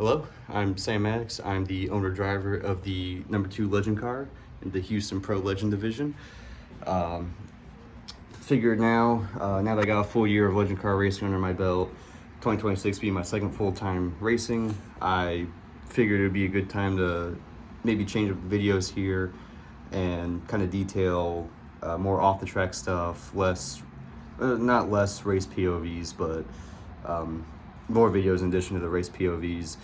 Hello, I'm Sam Maddox. I'm the owner-driver of the No.2 Legend Car in the Houston Pro Legend division. Figured now that I got a full year of Legend Car racing under my belt, 2026 being my second full-time racing, I figured it would be a good time to maybe change up the videos here and kind of detail more off-the-track stuff, not less race POVs, but more videos in addition to the race POVs.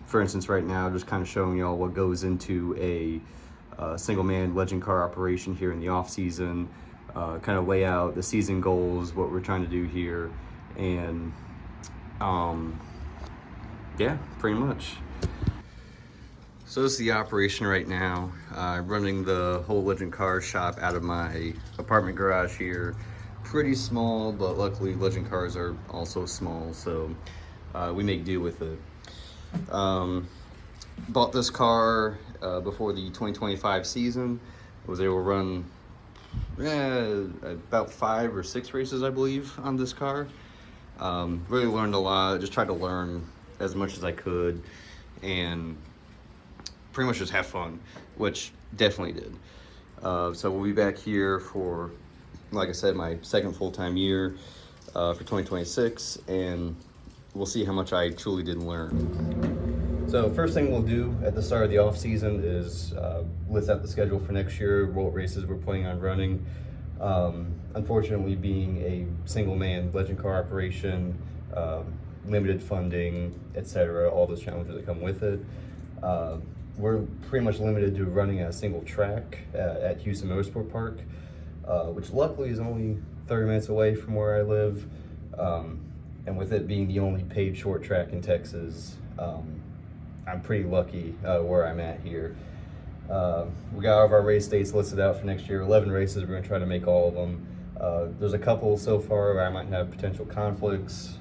For instance, right now, just kind of showing y'all what goes into a single-man Legend Car operation here in the off-season, kind of lay out the season goals, what we're trying to do here, and yeah, pretty much. So this is the operation right now. I'm running the whole Legend Car shop out of my apartment garage here. Pretty small, but luckily Legend Cars are also small, so we make do with it. Bought this car before the 2025 season. Was able to run about 5 or 6 races, I believe, on this car. Really learned a lot. Just tried to learn as much as I could and pretty much just have fun, which definitely did. So we'll be back here for, like I said, my second full-time year for 2026, and we'll see how much I truly did learn. So first thing we'll do at the start of the off season is list out the schedule for next year, what races we're planning on running. Unfortunately, being a single man Legend Car operation, limited funding, etc., all those challenges that come with it, we're pretty much limited to running a single track at Houston Motorsport Park, which luckily is only 30 minutes away from where I live. And with it being the only paved short track in Texas, I'm pretty lucky where I'm at here. We got all of our race dates listed out for next year, 11 races. We're going to try to make all of them. There's a couple so far where I might have potential conflicts,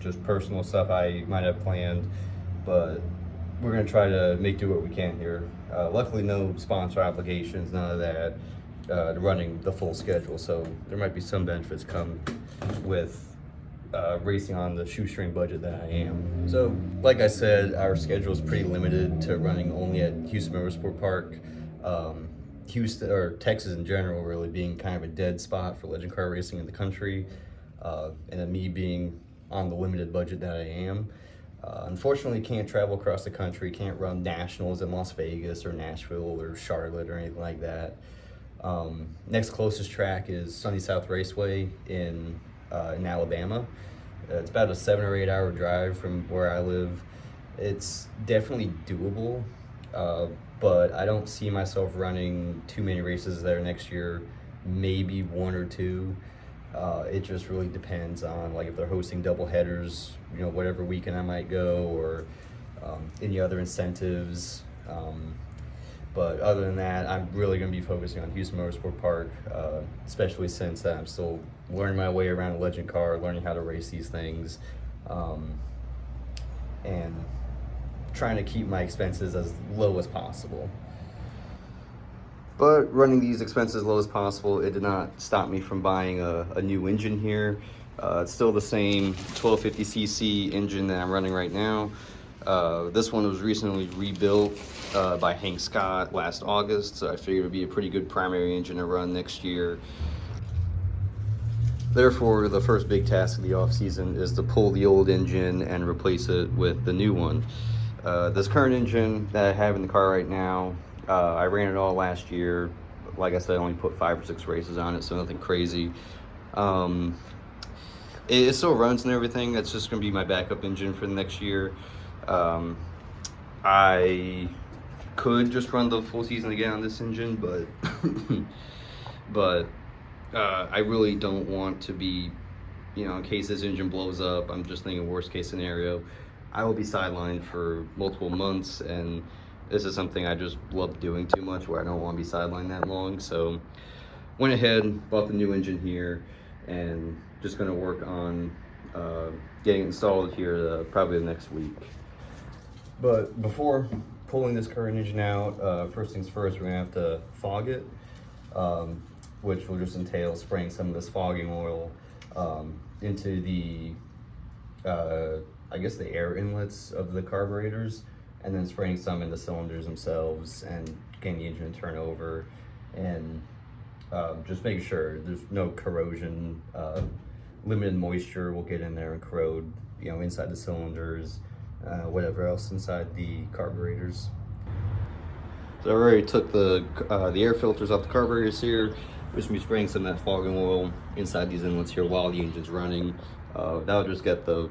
just personal stuff I might have planned, but we're going to try to make do what we can here. Luckily, no sponsor obligations, none of that, running the full schedule, so there might be some benefits come with racing on the shoestring budget that I am. So, like I said, our schedule is pretty limited to running only at Houston Motorsport Park. Houston, or Texas in general, really being kind of a dead spot for Legend Car racing in the country, and then me being on the limited budget that I am. Unfortunately, can't travel across the country, can't run nationals in Las Vegas or Nashville or Charlotte or anything like that. Next closest track is Sunny South Raceway in Alabama. It's about a 7 or 8 hour drive from where I live. It's definitely doable, but I don't see myself running too many races there next year, maybe 1 or 2. It just really depends on, like, if they're hosting double headers, you know, whatever weekend I might go, or any other incentives. But other than that, I'm really going to be focusing on Houston Motorsport Park, especially since I'm still learning my way around a Legend Car, learning how to race these things, and trying to keep my expenses as low as possible. But running these expenses as low as possible, it did not stop me from buying a new engine here. It's still the same 1250cc engine that I'm running right now. This one was recently rebuilt by Hank Scott last August, so I figured it would be a pretty good primary engine to run next year. Therefore, the first big task of the off-season is to pull the old engine and replace it with the new one. This current engine that I have in the car right now, I ran it all last year. Like I said, I only put 5 or 6 races on it, so nothing crazy. It still runs and everything. That's just going to be my backup engine for the next year. I could just run the full season again on this engine, but I really don't want to be, you know, in case this engine blows up. I'm just thinking worst case scenario. I will be sidelined for multiple months, and this is something I just love doing too much, where I don't want to be sidelined that long. So went ahead, bought the new engine here, and just going to work on getting it installed here probably the next week. But before pulling this current engine out, first things first, we're going to have to fog it, which will just entail spraying some of this fogging oil into the I guess, the air inlets of the carburetors, and then spraying some in the cylinders themselves and getting the engine to turn over, and just making sure there's no corrosion. Limited moisture will get in there and corrode, you know, inside the cylinders, whatever else inside the carburetors. So I already took the air filters off the carburetors here. We're just gonna be spraying some of that fogging oil inside these inlets here while the engine's running. That'll just get the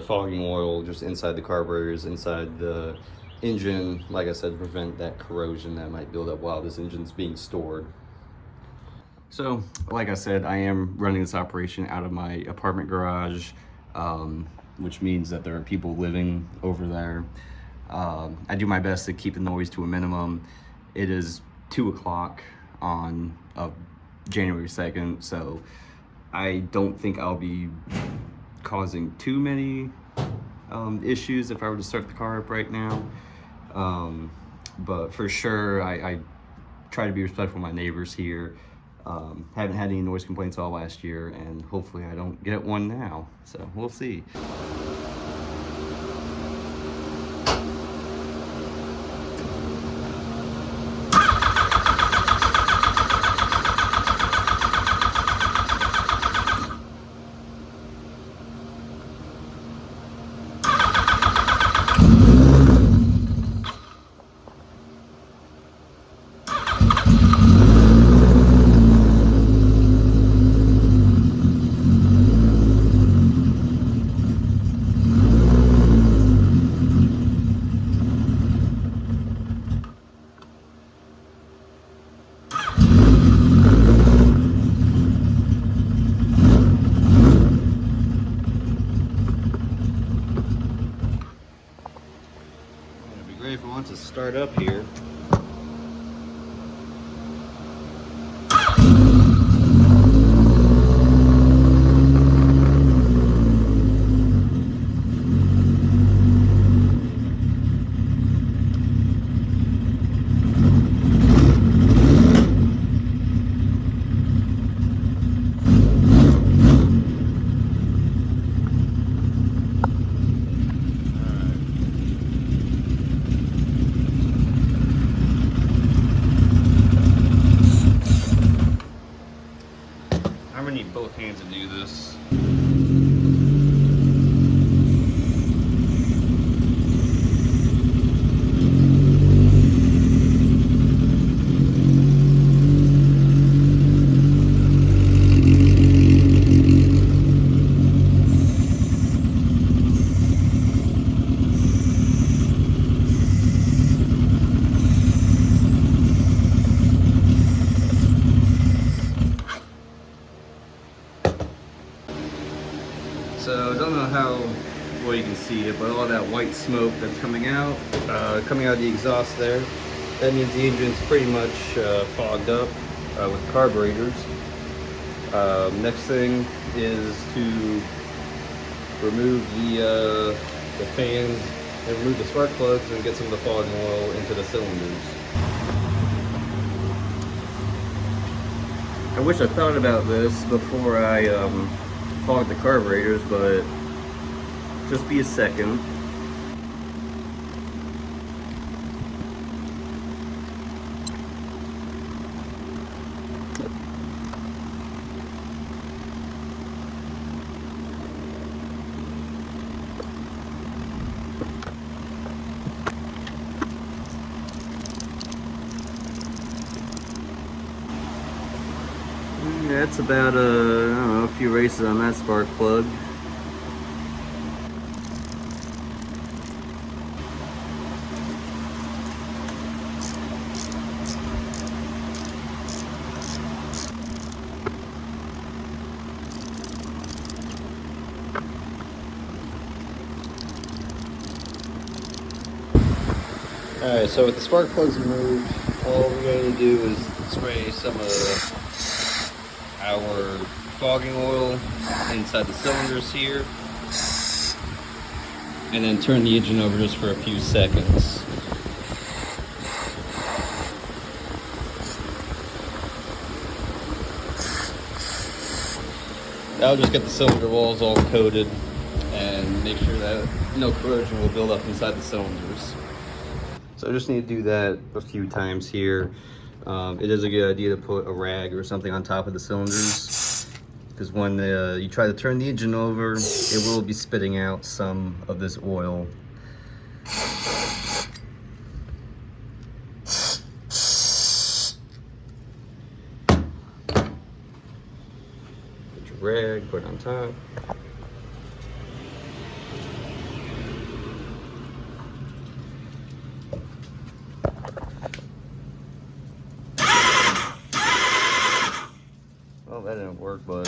fogging oil just inside the carburetors, inside the engine, like I said, to prevent that corrosion that might build up while this engine's being stored. So, like I said, I am running this operation out of my apartment garage, which means that there are people living over there. I do my best to keep the noise to a minimum. It is 2 o'clock on January 2nd, so I don't think I'll be causing too many issues if I were to start the car up right now. But for sure, I try to be respectful of my neighbors here. Haven't had any noise complaints all last year, and hopefully I don't get one now, so we'll see. If it wants to start up here. I'm gonna need both hands to do this. So I don't know how well you can see it, but all that white smoke that's coming out of the exhaust there, that means the engine's pretty much fogged up with carburetors. Next thing is to remove the fans and remove the spark plugs and get some of the fogging oil into the cylinders. I wish I thought about this before I fog the carburetors, but just be a second. That's about I don't know, a few races on that spark plug. Alright, so with the spark plugs removed, all we're going to do is spray some of our fogging oil inside the cylinders here, and then turn the engine over just for a few seconds. That'll just get the cylinder walls all coated, and make sure that no corrosion will build up inside the cylinders. So I just need to do that a few times here. It is a good idea to put a rag or something on top of the cylinders, because when you try to turn the engine over, it will be spitting out some of this oil. Put your rag, put it on top. Well, that didn't work, but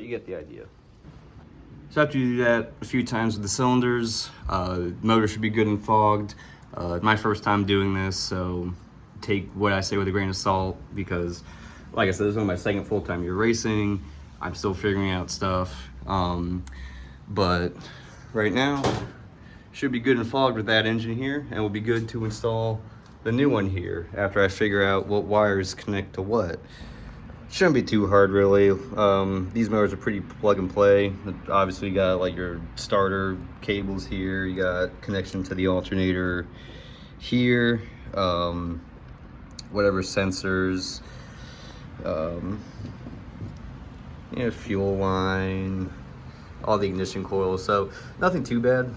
you get the idea. So after you do that a few times with the cylinders, the motor should be good and fogged. My first time doing this, so take what I say with a grain of salt, because like I said, this is only my second full-time year racing. I'm still figuring out stuff. But right now, should be good and fogged with that engine here, and we'll be good to install the new one here after I figure out what wires connect to what. Shouldn't be too hard, really. These motors are pretty plug and play. Obviously you got like your starter cables here, you got connection to the alternator here, whatever sensors, fuel line, all the ignition coils, so nothing too bad.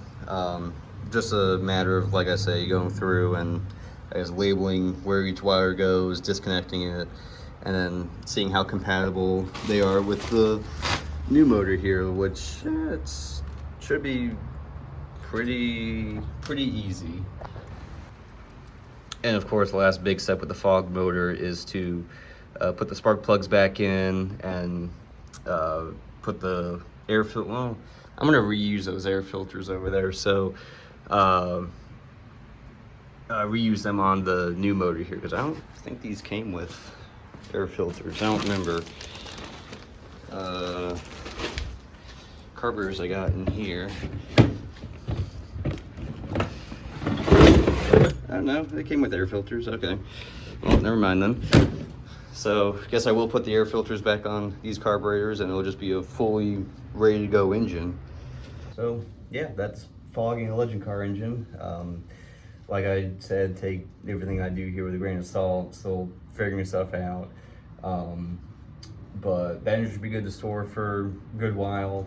Just a matter of, like I say, going through and I guess labeling where each wire goes, disconnecting it, and then seeing how compatible they are with the new motor here, which should be pretty easy. And of course, the last big step with the fog motor is to put the spark plugs back in and put the air filter. Well, I'm gonna reuse those air filters over there, so reuse them on the new motor here, because I don't think these came with air filters. I don't remember. Carburetors I got in here. I don't know, they came with air filters. Okay, well, never mind then. So I guess I will put the air filters back on these carburetors, and it'll just be a fully ready to go engine. So yeah, that's fogging a Legend Car engine. Like I said, take everything I do here with a grain of salt, still figuring stuff out. But that engine should be good to store for a good while,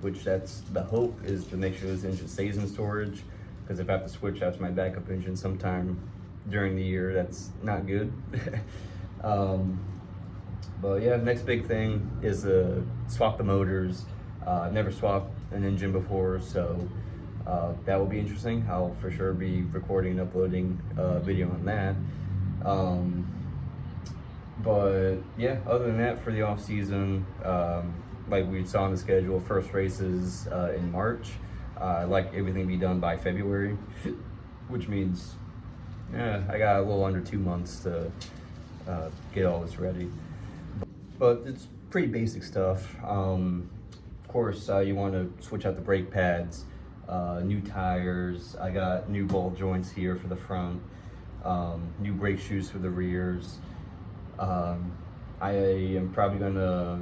which that's the hope, is to make sure this engine stays in storage, because if I have to switch out to my backup engine sometime during the year, that's not good. But yeah, next big thing is to swap the motors. I've never swapped an engine before, so that will be interesting. I'll for sure be recording and uploading a video on that. But yeah, other than that, for the off season, like we saw on the schedule, first races in March. I'd like everything to be done by February, which means I got a little under 2 months to get all this ready. But it's pretty basic stuff. Of course, you want to switch out the brake pads, new tires. I got new ball joints here for the front, new brake shoes for the rears. I am probably gonna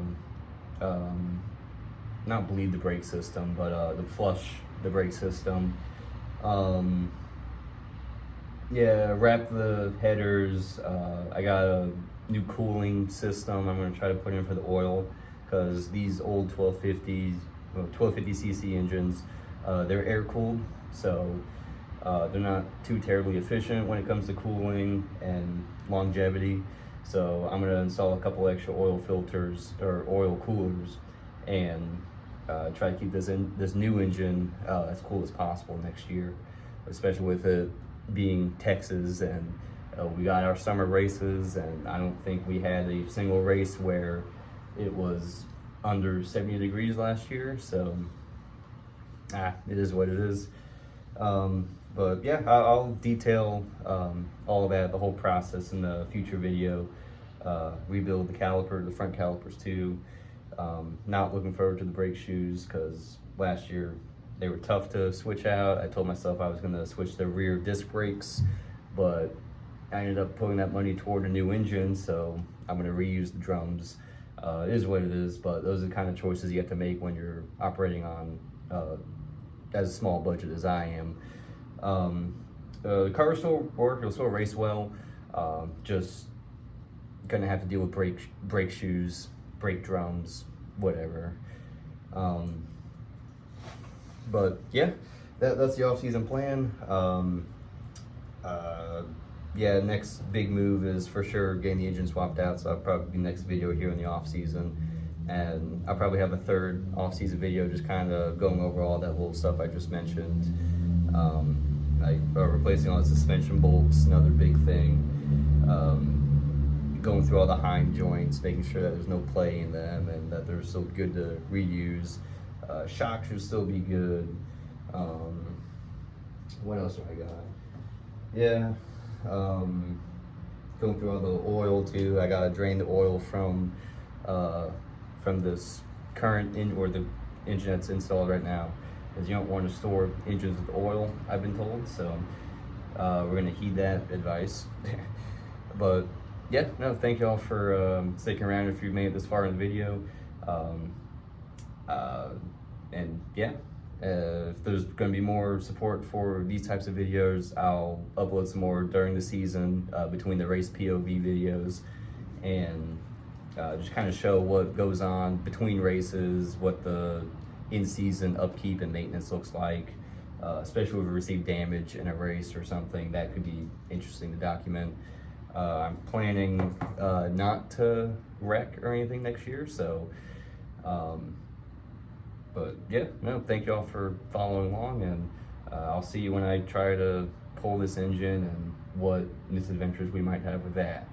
not bleed the brake system, but flush the brake system. Yeah, wrap the headers. I got a new cooling system I'm gonna try to put in for the oil, because these old 1250cc engines, they're air cooled, so they're not too terribly efficient when it comes to cooling and longevity. So I'm gonna install a couple extra oil filters or oil coolers, and try to keep this new engine as cool as possible next year, especially with it being Texas, and we got our summer races, and I don't think we had a single race where it was under 70 degrees last year, so it is what it is. But yeah, I'll detail all of that, the whole process, in the future video. Rebuild the caliper, the front calipers too. Not looking forward to the brake shoes, because last year they were tough to switch out. I told myself I was gonna switch the rear disc brakes, but I ended up putting that money toward a new engine, so I'm gonna reuse the drums It is what it is, but those are the kind of choices you have to make when you're operating on as small budget as I am. The car will still work, it'll still race well, just gonna have to deal with brake shoes, brake drums, whatever. But yeah, that's the off-season plan. Yeah, next big move is for sure getting the engine swapped out, so I'll probably be next video here in the off-season. And I'll probably have a third off-season video just kind of going over all that little stuff I just mentioned. Replacing all the suspension bolts, another big thing. Going through all the Heim joints, making sure that there's no play in them and that they're still good to reuse. Shock should still be good. What else do I got? Yeah. Going through all the oil too. I gotta drain the oil from this current the engine that's installed right now, because you don't want to store engines with oil, I've been told. So we're gonna heed that advice. But yeah, no, thank y'all for sticking around if you made it this far in the video. And yeah, if there's going to be more support for these types of videos, I'll upload some more during the season, between the race POV videos, and just kind of show what goes on between races, what the in-season upkeep and maintenance looks like, especially if we receive damage in a race or something. That could be interesting to document. I'm planning not to wreck or anything next year, so but yeah, no, thank y'all for following along, and I'll see you when I try to pull this engine and what misadventures we might have with that.